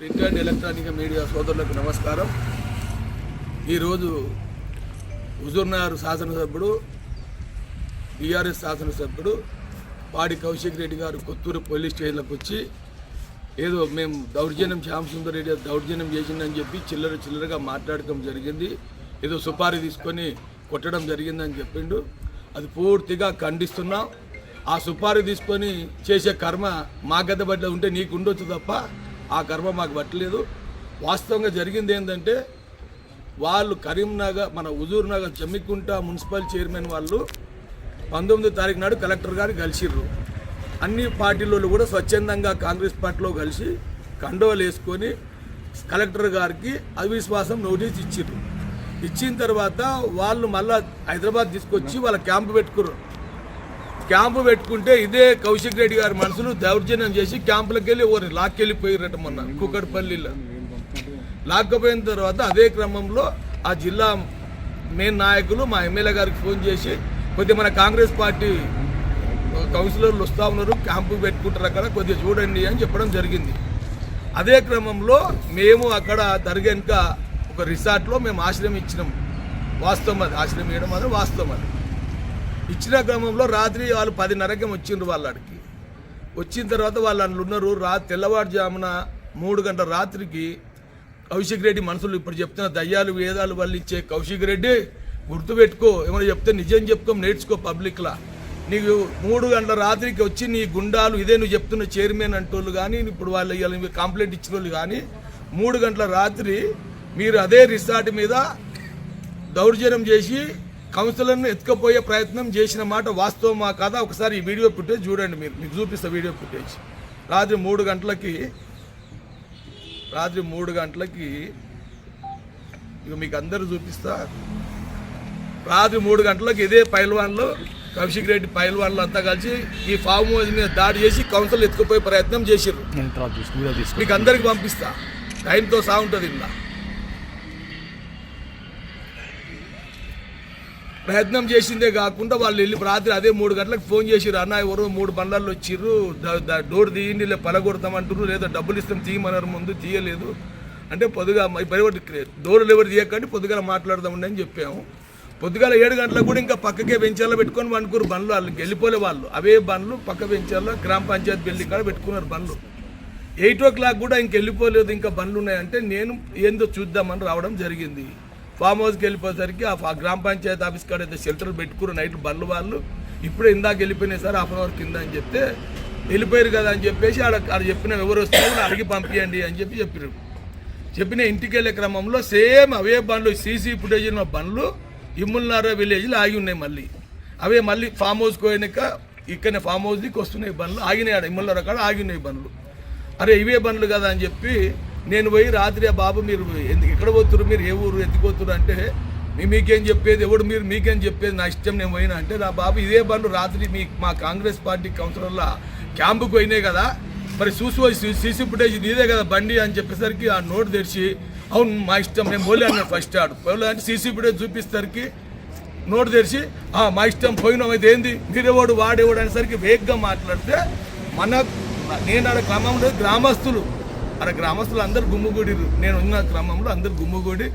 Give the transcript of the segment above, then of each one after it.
Print and electronic media సోదరులకు నమస్కారం. ఈరోజు హుజూర్నగర్ శాసనసభ్యుడు టీఆర్ఎస్ శాసనసభ్యుడు పాడి కౌశిక్ రెడ్డి గారు కొత్తూరు పోలీస్ స్టేషన్లకు వచ్చి ఏదో మేము శ్యామ్ సుందర్ రెడ్డి దౌర్జన్యం చేసిందని చెప్పి చిల్లరగా మాట్లాడటం జరిగింది. ఏదో సుపారీ తీసుకొని కొట్టడం జరిగిందని చెప్పిండు. అది పూర్తిగా ఖండిస్తున్నాం. ఆ సుపారీ తీసుకొని చేసే కర్మ మా గద్ద బట్ల ఉంటే నీకు ఉండొచ్చు తప్ప ఆ కర్మ మాకు పట్టలేదు. వాస్తవంగా జరిగింది ఏంటంటే వాళ్ళు కరీంనగర్ మన హుజూర్నగర్ జమ్మికుంట మున్సిపల్ చైర్మన్ వాళ్ళు 19వ తారీఖు నాడు కలెక్టర్ గారు కలిసిర్రు. అన్ని పార్టీలలో కూడా స్వచ్ఛందంగా కాంగ్రెస్ పార్టీలో కలిసి కండోలు వేసుకొని కలెక్టర్ గారికి అవిశ్వాసం నోటీస్ ఇచ్చిర్రు. ఇచ్చిన తర్వాత వాళ్ళు మళ్ళా హైదరాబాద్ తీసుకొచ్చి వాళ్ళ క్యాంపు పెట్టుకుంటే ఇదే కౌశిక్ రెడ్డి గారి మనుషులు దౌర్జన్యం చేసి క్యాంపులకు వెళ్ళి ఎవరు లాక్కెళ్ళిపోయారట. మొన్న కూకట్పల్లిలో లాక్కపోయిన తర్వాత అదే క్రమంలో ఆ జిల్లా మెయిన్ నాయకులు మా ఎమ్మెల్యే గారికి ఫోన్ చేసి కొద్దిగా మన కాంగ్రెస్ పార్టీ కౌన్సిలర్లు వస్తూ ఉన్నారు, క్యాంపు పెట్టుకుంటారు, అక్కడ కొద్దిగా చూడండి అని చెప్పడం జరిగింది. అదే క్రమంలో మేము అక్కడ దర్గాక ఒక రిసార్ట్లో మేము ఆశ్రయం ఇచ్చినాం. వాస్తవం అది, ఆశ్రయం ఇవ్వడం అది వాస్తవం. అది ఇచ్చిన క్రమంలో రాత్రి వాళ్ళు 10:30కి వచ్చిండ్రు. వాళ్ళకి వచ్చిన తర్వాత వాళ్ళు అందులో ఉన్నారు. తెల్లవారుజామున 3 గంటల రాత్రికి కౌశిక్ రెడ్డి మనుషులు ఇప్పుడు చెప్తున్న దయ్యాలు వేదాలు వల్లిచ్చే కౌశిక్ రెడ్డి గుర్తుపెట్టుకో, ఏమైనా చెప్తే నిజం చెప్పుకో, నేర్చుకో పబ్లిక్లా. నీకు 3 గంటల రాత్రికి వచ్చి నీ గుండాలు ఇదే నువ్వు చెప్తున్న చైర్మన్ అంటోళ్ళు కానీ ఇప్పుడు వాళ్ళు కంప్లైంట్ ఇచ్చిన వాళ్ళు కానీ 3 గంటల రాత్రి మీరు అదే రిసార్ట్ మీద దౌర్జన్యం చేసి కౌన్సిలర్ను ఎత్తుకపోయే ప్రయత్నం చేసిన మాట వాస్తవమా కాదా ఒకసారి ఈ వీడియో ఫుటేజ్ చూడండి. మీకు చూపిస్తా వీడియో ఫుటేజ్. రాత్రి 3 గంటలకి ఇక మీకు అందరూ చూపిస్తా. రాత్రి 3 గంటలకు ఇదే పైల్వాన్లు కౌశిక్ రెడ్డి పైల్వాన్లు అంతా కలిసి ఈ ఫామ్ హౌస్ మీద దాడి చేసి కౌన్సిల్ ఎత్తుకుపోయే ప్రయత్నం చేసిర్రు. మీకు అందరికి పంపిస్తా, టైంతో సాగుంటుంది. ఇలా ప్రయత్నం చేసిందే కాకుండా వాళ్ళు వెళ్ళి రాత్రి అదే 3 గంటలకు ఫోన్ చేసిర్రు. అన్న ఎవరో 3 బండ్లలో వచ్చిర్రు, డోర్ తీయండి లేదా పలగొడతామంటారు, లేదా డబ్బులు ఇస్తాం తీయమన్నారు, ముందు తీయలేదు అంటే పొద్దుగా డోర్లు ఎవరు తీయకండి పొద్దుగాల మాట్లాడదామండి అని చెప్పాము. పొద్దుగాల 7 గంటలకు కూడా ఇంకా పక్కకే వెంచాల్లో పెట్టుకొని వండుకురు బండ్లు. వాళ్ళకి వెళ్ళిపోలే వాళ్ళు. అవే బండ్లు పక్క వెంచాల్లో గ్రామ పంచాయతీ బిల్డింగ్ కాడ పెట్టుకున్నారు బండ్లు. 8 o'clock కూడా ఇంకెళ్ళిపోలేదు, ఇంకా బండ్లు ఉన్నాయంటే నేను ఏందో చూద్దామని రావడం జరిగింది. ఫామ్ హౌస్కి వెళ్ళిపోయేసరికి ఆ గ్రామ పంచాయతీ ఆఫీస్ కాడ అయితే షెల్టర్ పెట్టుకున్నారు నైట్ బండ్లు. వాళ్ళు ఇప్పుడే ఇందాక వెళ్ళిపోయినాయి సార్, హాఫ్ అన్ అవర్ కింద అని చెప్తే వెళ్ళిపోయారు కదా అని చెప్పేసి ఆడ చెప్పిన ఎవరు వస్తారో అడిగి పంపించండి అని చెప్పిన ఇంటికి వెళ్ళే క్రమంలో సేమ్ అవే బండ్లు సీసీ ఫుటేజ్ ఉన్న బండ్లు ఇమ్ముల్నారా విలేజ్లో ఆగి ఉన్నాయి. మళ్ళీ ఫామ్ హౌస్కి పోయినాక ఇక్కడనే ఫామ్ హౌస్కి వస్తున్నాయి బండ్లు, ఆగినాయి. ఆడ ఇమ్ముల్నారా కాడ ఆగినాయి బండ్లు. అరే ఇవే బండ్లు కదా అని చెప్పి నేను పోయి రాత్రి ఆ బాబు మీరు ఎక్కడ పోతున్నారు, మీరు ఏ ఊరు ఎత్తుకోతున్నారు అంటే మీకేం చెప్పేది ఎవడు మీరు మీకేం చెప్పేది నా ఇష్టం నేను పోయినా అంటే నా బాబు ఇదే బండ్లు రాత్రి మా కాంగ్రెస్ పార్టీ కౌన్సిలర్ల క్యాంపుకు పోయినాయి కదా, మరి సీసీ ఫుటేజ్ నీదే కదా బండి అని చెప్పేసరికి ఆ నోటు తెరిచి అవును మా ఇష్టం నేను పోలే అన్నాడు. ఫస్ట్ పోలే అంటే సీసీ ఫుటేజ్ చూపిస్తేసరికి నోటు తెరిచి మా ఇష్టం పోయినాం అయితే ఏంది మీరేవాడు వాడేవాడు అనేసరికి వేగంగా మాట్లాడితే నేను ఆడ క్రమంలో గ్రామస్తులు అందరు గుమ్ముగూడిరు. నేను ఉన్న క్రమంలో అందరు గుమ్ముగూడి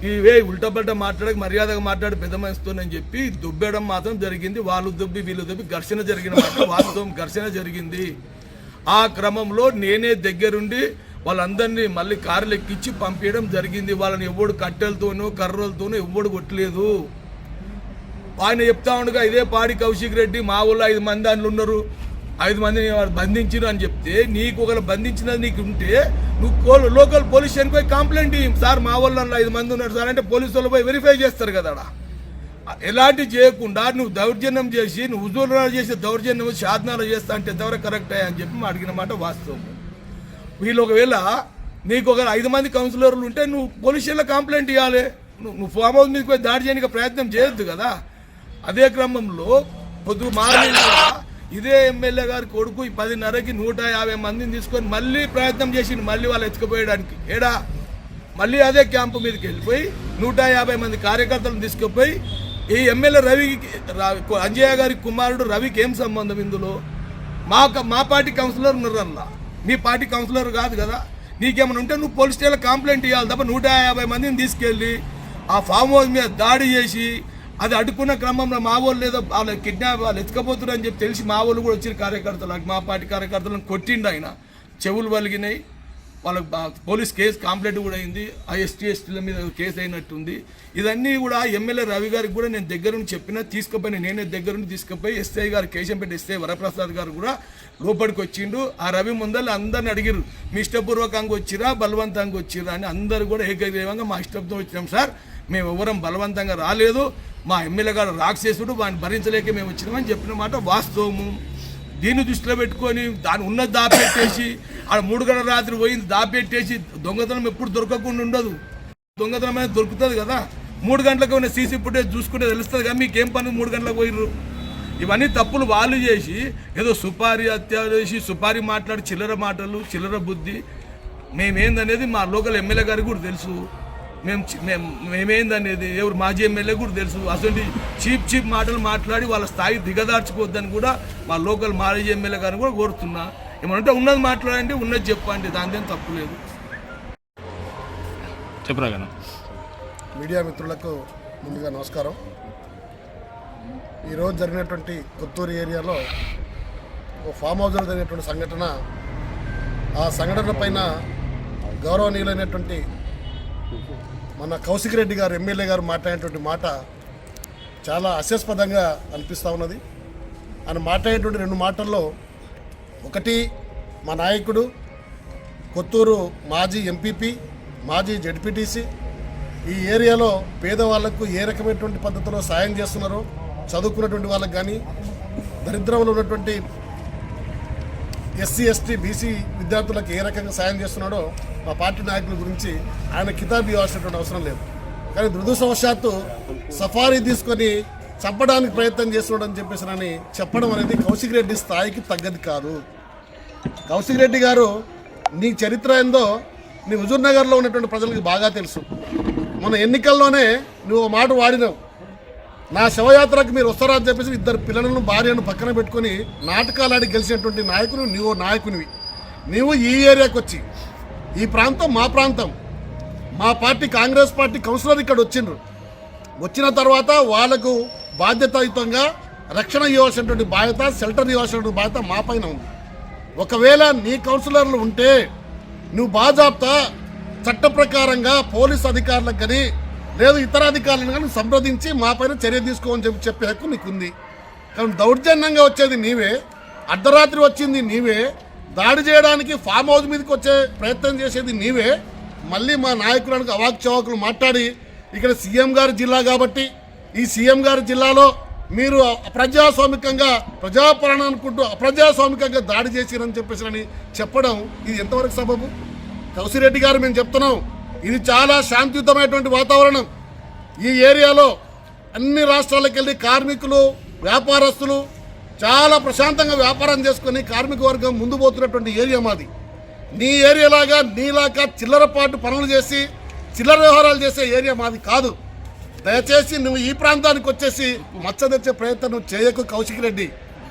ఇవే ఉల్టాపల్టా మాట్లాడక మర్యాదగా మాట్లాడి పెద్ద మనిషితోనని చెప్పి దుబ్బేయడం మాత్రం జరిగింది. వాళ్ళు దుబ్బి వీళ్ళు దుబ్బి ఘర్షణ జరిగిన మాట వాస్తవం, ఘర్షణ జరిగింది. ఆ క్రమంలో నేనే దగ్గరుండి వాళ్ళందరినీ మళ్ళీ కార్లు ఎక్కించి పంపించడం జరిగింది. వాళ్ళని ఎవడు కట్టెలతోనో కర్రలతోనో ఎవడు కొట్టలేదు. ఆయన చెప్తా ఉండగా ఇదే పాడి కౌశిక్ రెడ్డి మా ఊళ్ళో 5 మంది దాంట్లో ఉన్నారు, 5 మందిని బంధించారు అని చెప్తే నీకు ఒకరు బంధించినది నీకు ఉంటే నువ్వు లోకల్ పోలీస్ స్టేషన్కి పోయి కంప్లైంట్ ఇవ్వం. సార్ మా వాళ్ళు 5 మంది ఉన్నారు సార్ అంటే పోలీసు వాళ్ళు పోయి వెరిఫై చేస్తారు కదా. ఎలాంటి చేయకుండా నువ్వు దౌర్జన్యం చేసి నువ్వు హుజూర్నగర్ చేసే దౌర్జన్యం సాధనాలు చేస్తా అంటే ఎంతవరకు కరెక్ట్ అని చెప్పి అడిగిన మాట వాస్తవం. వీళ్ళు ఒకవేళ నీకు ఒక 5 మంది కౌన్సిలర్లు ఉంటే నువ్వు పోలీస్ స్టేషన్లో కంప్లైంట్ ఇవ్వాలి. నువ్వు ఫామ్ హౌస్ మీదకి పోయి దాడి చేయడానికి ప్రయత్నం చేయొద్దు కదా. అదే క్రమంలో మార్నింగ్ ఇదే ఎమ్మెల్యే గారి కొడుకు 10:30కి 150 మందిని తీసుకొని మళ్ళీ ప్రయత్నం చేసిండు మళ్ళీ వాళ్ళు ఎత్తుకుపోయడానికి. మళ్ళీ అదే క్యాంపు మీదకి వెళ్ళిపోయి 150 మంది కార్యకర్తలను తీసుకుపోయి ఈ ఎమ్మెల్యే అంజయ్య గారి కుమారుడు రవికి ఏం సంబంధం ఇందులో? మా పార్టీ కౌన్సిలర్ ఉన్నారల్లా, మీ పార్టీ కౌన్సిలర్ కాదు కదా. నీకేమైనా ఉంటే నువ్వు పోలీస్ స్టేషన్లో కంప్లైంట్ ఇవ్వాలి తప్ప 150 మందిని తీసుకెళ్ళి ఆ ఫామ్ హౌస్ మీద దాడి చేసి అది అడ్డుకున్న క్రమంలో మా వాళ్ళు లేదో వాళ్ళు కిడ్నాప్ వాళ్ళు ఎత్తుకపోతున్నారు అని చెప్పి తెలిసి మా వాళ్ళు కూడా వచ్చిన కార్యకర్తలు మా పార్టీ కార్యకర్తలను కొట్టిండు ఆయన, చెవులు వలిగినాయి, వాళ్ళకి పోలీస్ కేసు కంప్లైంట్ కూడా అయింది, ఆ ఎస్టీల మీద కేసు అయినట్టుంది. ఇదన్నీ కూడా ఎమ్మెల్యే రవి గారికి కూడా నేను దగ్గర నుంచి చెప్పినా తీసుకుపోయినా, నేనే దగ్గర నుంచి తీసుకుపోయి ఎస్ఐ గారు కేశంపేట ఎస్ఐ వరప్రసాద్ గారు కూడా లోపలికి వచ్చిండు. ఆ రవి ముందర అందరిని అడిగారు, మీ ఇష్టపూర్వకంగా వచ్చిరా బలవంతంగా వచ్చిరా అని. అందరూ కూడా ఏకగ్రీవంగా మా ఇష్టంతో వచ్చినాం సార్, మేము ఎవరం బలవంతంగా రాలేదు, మా ఎమ్మెల్యే గారు రాక్షసుడు వాడిని భరించలేక మేము వచ్చినామని చెప్పిన మాట వాస్తవము. దీన్ని దృష్టిలో పెట్టుకొని దాన్ని ఉన్నది దాపెట్టేసి ఆడ 3 గంటల రాత్రి పోయింది దాపెట్టేసి దొంగతనం ఎప్పుడు దొరకకుండా ఉండదు, దొంగతనం అనేది దొరుకుతుంది కదా. 3 గంటలకు ఉన్న సీసీ ఫుటేజ్ చూసుకుంటే తెలుస్తుంది కదా మీకేం పని 3 గంటలకు పోయిర్రు. ఇవన్నీ తప్పులు వాళ్ళు చేసి ఏదో సుపారీ హత్య చేసి సుపారీ మాట్లాడి చిల్లర మాటలు చిల్లర బుద్ధి. మేమేందనేది మా లోకల్ ఎమ్మెల్యే గారికి కూడా తెలుసు, మేమేందనేది ఎవరు మాజీ ఎమ్మెల్యే కూడా తెలుసు. అసలు చీప్ మాటలు మాట్లాడి వాళ్ళ స్థాయి దిగదార్చుకోవద్దని కూడా మా లోకల్ మాజీ ఎమ్మెల్యే గారిని కూడా కోరుతున్నా. ఏమంటే ఉన్నది మాట్లాడండి, ఉన్నది చెప్పండి, దానిదేం తప్పు లేదు. చెప్పరా మీడియా మిత్రులకు ముందుగా నమస్కారం. ఈరోజు జరిగినటువంటి కొత్తూరు ఏరియాలో ఓ ఫామ్ హౌస్లో జరిగినటువంటి సంఘటన, ఆ సంఘటన పైన గౌరవనీయులైనటువంటి మన కౌశిక్ రెడ్డి గారు ఎమ్మెల్యే గారు మాట్లాడేటువంటి మాట చాలా హాస్యాస్పదంగా అనిపిస్తూ ఉన్నది. ఆయన మాట్లాడేటువంటి 2 మాటల్లో, ఒకటి మా నాయకుడు కొత్తూరు మాజీ ఎంపీపీ మాజీ జెడ్పీటీసీ ఈ ఏరియాలో పేదవాళ్లకు ఏ రకమైనటువంటి పద్ధతిలో సాయం చేస్తున్నారో, చదువుకున్నటువంటి వాళ్ళకి కానీ దరిద్రంలో ఉన్నటువంటి ఎస్సీ ఎస్టీ బీసీ విద్యార్థులకు ఏ రకంగా సాయం చేస్తున్నాడో మా పార్టీ నాయకుల గురించి ఆయన కితాబు ఇవ్వాల్సినటువంటి అవసరం లేదు. కానీ దురదృష్టవశాత్తు సఫారీ తీసుకొని చంపడానికి ప్రయత్నం చేస్తున్నాడని చెప్పేసి అని చెప్పడం అనేది కౌశిక్ రెడ్డి స్థాయికి తగ్గది కాదు. కౌశిక్ రెడ్డి గారు నీ చరిత్ర ఏందో నీ హుజూర్నగర్లో ఉన్నటువంటి ప్రజలకు బాగా తెలుసు. మన ఎన్నికల్లోనే నువ్వు మాట వాడినావు, నా శవయాత్రకు మీరు వస్తారని చెప్పేసి 2 పిల్లలను భార్యను పక్కన పెట్టుకొని నాటకాలు ఆడి గెలిచినటువంటి నాయకుడు నువ్వు నాయకునివి. నువ్వు ఈ ఏరియాకి వచ్చి, ఈ ప్రాంతం మా ప్రాంతం, మా పార్టీ కాంగ్రెస్ పార్టీ కౌన్సిలర్ ఇక్కడ వచ్చిన తర్వాత వాళ్ళకు బాధ్యతాయుతంగా రక్షణ ఇవ్వాల్సినటువంటి బాధ్యత, షెల్టర్ ఇవ్వాల్సినటువంటి బాధ్యత మా పైన ఉంది. ఒకవేళ నీ కౌన్సిలర్లు ఉంటే నువ్వు బాజాప్తా చట్ట ప్రకారంగా పోలీస్ అధికారులకు కానీ లేదు ఇతర అధికారులను కానీ సంప్రదించి మా పైన చర్య తీసుకోమని చెప్పే హక్కు నీకుంది. కానీ దౌర్జన్యంగా వచ్చేది నీవే, అర్ధరాత్రి వచ్చింది నీవే, దాడి చేయడానికి ఫామ్ హౌస్ మీదకి వచ్చే ప్రయత్నం చేసేది నీవే. మళ్ళీ మా నాయకులకు అవాక్ చవాకులు మాట్లాడి ఇక్కడ సీఎం గారి జిల్లా కాబట్టి ఈ సీఎం గారి జిల్లాలో మీరు ప్రజాస్వామికంగా ప్రజాపాలన అనుకుంటూ అప్రజాస్వామికంగా దాడి చేసిరని చెప్పేసి చెప్పడం ఇది ఎంతవరకు సబబు? కౌశిక్ రెడ్డి గారు మేము చెప్తున్నాం, ఇది చాలా శాంతియుతమైనటువంటి వాతావరణం. ఈ ఏరియాలో అన్ని రాష్ట్రాలకు వెళ్ళి కార్మికులు వ్యాపారస్తులు చాలా ప్రశాంతంగా వ్యాపారం చేసుకొని కార్మిక వర్గం ముందు పోతున్నటువంటి ఏరియా మాది. నీ ఏరియాలాగా నీలాగా చిల్లరపాటు పనులు చేసి చిల్లర వ్యవహారాలు చేసే ఏరియా మాది కాదు. దయచేసి నువ్వు ఈ ప్రాంతానికి వచ్చేసి మచ్చ తెచ్చే ప్రయత్నం చేయకు కౌశిక్ రెడ్డి.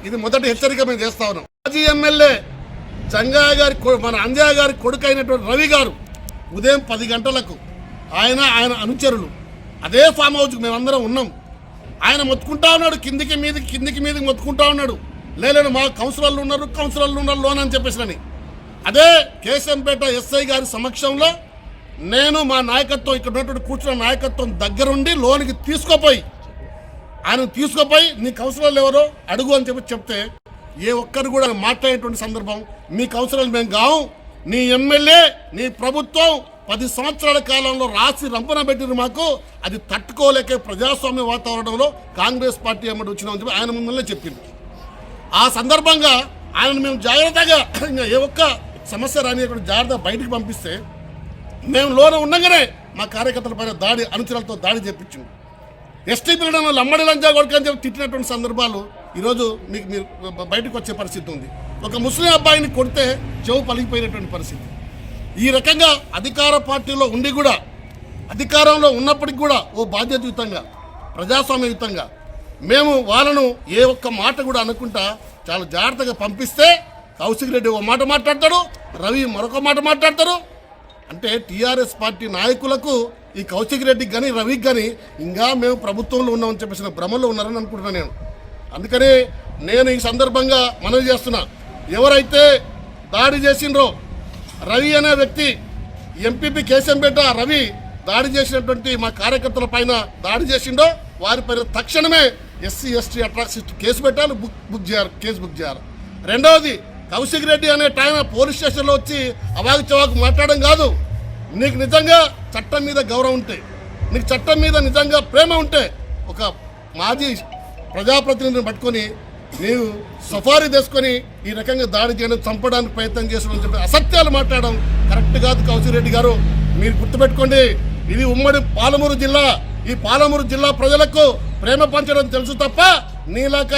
ఇది మొదటి హెచ్చరిక మేము చేస్తా ఉన్నాం. మాజీ ఎమ్మెల్యే జంగయ్య గారి మన అంజయ్య గారి కొడుకు అయినటువంటి రవి గారు ఉదయం 10 గంటలకు ఆయన అనుచరులు అదే ఫామ్ హౌస్కి మేమందరం ఉన్నాం. ఆయన మొత్తుకుంటా ఉన్నాడు, కిందికి మీదకి మొత్తుకుంటా ఉన్నాడు, లేదు మా కౌన్సిలర్లు ఉన్నారు లోన్ అని చెప్పేసి. అదే కేశంపేట ఎస్ఐ గారి సమక్షంలో నేను మా నాయకత్వం ఇక్కడ ఉన్నటువంటి కూర్చున్న నాయకత్వం దగ్గరుండి లోనికి తీసుకుపోయి నీ కౌన్సిలర్లు ఎవరో అడుగు అని చెప్తే ఏ ఒక్కరు కూడా మాట్లాడేటువంటి సందర్భం మీ కౌన్సిలర్లు మేము కావు, నీ ఎమ్మెల్యే నీ ప్రభుత్వం 10 సంవత్సరాల కాలంలో రాసి రంపన పెట్టిన మాకు అది తట్టుకోలేకే ప్రజాస్వామ్య వాతావరణంలో కాంగ్రెస్ పార్టీ ఎమ్మడి వచ్చినామని చెప్పి ఆయన ముందునే చెప్పింది. ఆ సందర్భంగా ఆయనను మేము జాగ్రత్తగా ఏ ఒక్క సమస్య రానియకుండా జాగ్రత్త బయటికి పంపిస్తే మేము లోన ఉండగానే మా కార్యకర్తల పైన అనుచరులతో దాడి చేపించింది. ఎస్టీ పిల్లలను లమ్మడి లంచా కొడుకని చెప్పి తిట్టినటువంటి సందర్భాలు ఈరోజు మీరు బయటకు వచ్చే పరిస్థితి ఉంది. ఒక ముస్లిం అబ్బాయిని కొడితే చెవు పలిగిపోయినటువంటి పరిస్థితి. ఈ రకంగా అధికార పార్టీలో ఉండి కూడా అధికారంలో ఉన్నప్పటికీ కూడా ఓ బాధ్యతయుతంగా ప్రజాస్వామ్యయుతంగా మేము వాళ్ళను ఏ ఒక్క మాట కూడా అనుకుంటా చాలా జాగ్రత్తగా పంపిస్తే కౌశిక్ రెడ్డి ఒక మాట మాట్లాడతాడు, రవి మరొక మాట మాట్లాడతారు. అంటే టీఆర్ఎస్ పార్టీ నాయకులకు ఈ కౌశిక్ రెడ్డికి కానీ రవికి కానీ ఇంకా మేము ప్రభుత్వంలో ఉన్నామని చెప్పేసిన భ్రమలో ఉన్నారని అనుకుంటున్నాను నేను. అందుకనే నేను ఈ సందర్భంగా మనవి చేస్తున్నా, ఎవరైతే దాడి చేసిండ్రో రవి అనే వ్యక్తి, ఎంపీపీ కేశంపేట రవి దాడి చేసినటువంటి మా కార్యకర్తల పైన దాడి చేసిండో వారిపైన తక్షణమే ఎస్సీ ఎస్టీ అట్రాసిటీ కేసు పెట్టాలి, కేసు బుక్ చేయాలి. రెండవది, కౌశిక్ రెడ్డి అనే ఆయన పోలీస్ స్టేషన్లో వచ్చి అవాకు చవాకు మాట్లాడడం కాదు. నీకు నిజంగా చట్టం మీద గౌరవం ఉంటే, నీకు చట్టం మీద నిజంగా ప్రేమ ఉంటే, ఒక మాజీ ప్రజాప్రతినిధిని పట్టుకొని నీవు సఫారీ తీసుకొని ఈ రకంగా దాడి చేయడం, చంపడానికి ప్రయత్నం చేస్తున్నామని చెప్పి అసత్యాలు మాట్లాడడం కరెక్ట్ కాదు. కౌశిక్ రెడ్డి గారు, మీరు గుర్తుపెట్టుకోండి, ఇది ఉమ్మడి పాలమూరు జిల్లా. ఈ పాలమూరు జిల్లా ప్రజలకు ప్రేమ పంచడం తెలుసు తప్ప నీలాక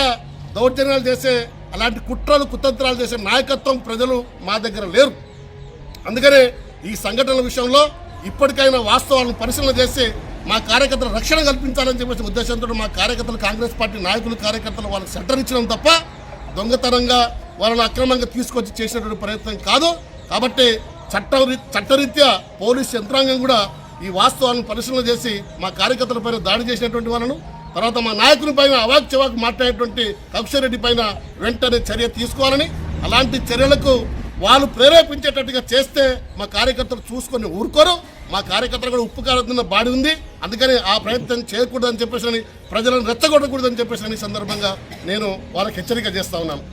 దౌర్జన్యాలు చేసే, అలాంటి కుట్రలు కుతంత్రాలు చేసే నాయకత్వం ప్రజలు మా దగ్గర లేరు. అందుకనే ఈ సంఘటనల విషయంలో ఇప్పటికైనా వాస్తవాలను పరిశీలన చేసి మా కార్యకర్తల రక్షణ కల్పించాలని చెప్పేసి ఉద్దేశంతో మా కార్యకర్తలు, కాంగ్రెస్ పార్టీ నాయకులు కార్యకర్తలు వాళ్ళకి సెంటర్ ఇచ్చడం తప్ప దొంగతనంగా వాళ్ళని అక్రమంగా తీసుకొచ్చి చేసినటువంటి ప్రయత్నం కాదు. కాబట్టి చట్టరీత్యా పోలీస్ యంత్రాంగం కూడా ఈ వాస్తవాలను పరిశీలన చేసి మా కార్యకర్తల పైన దాడి చేసినటువంటి వాళ్ళను, తర్వాత మా నాయకుల పైన అవాక్ చవాక్ మాట్లాడేటువంటి కౌశిక్ రెడ్డి పైన వెంటనే చర్య తీసుకోవాలని, అలాంటి చర్యలకు వాళ్ళు ప్రేరేపించేటట్టుగా చేస్తే మా కార్యకర్తలు చూసుకొని ఊరుకోరు. మా కార్యకర్తలు కూడా ఉప్పు కారుతున్న బాడీ ఉంది, అందుకని ఆ ప్రయత్నం చేయకూడదని చెప్పేసి, ప్రజలను రెచ్చగొట్టకూడదని చెప్పేసి ఈ సందర్భంగా నేను వాళ్ళకి హెచ్చరిక చేస్తా ఉన్నాను.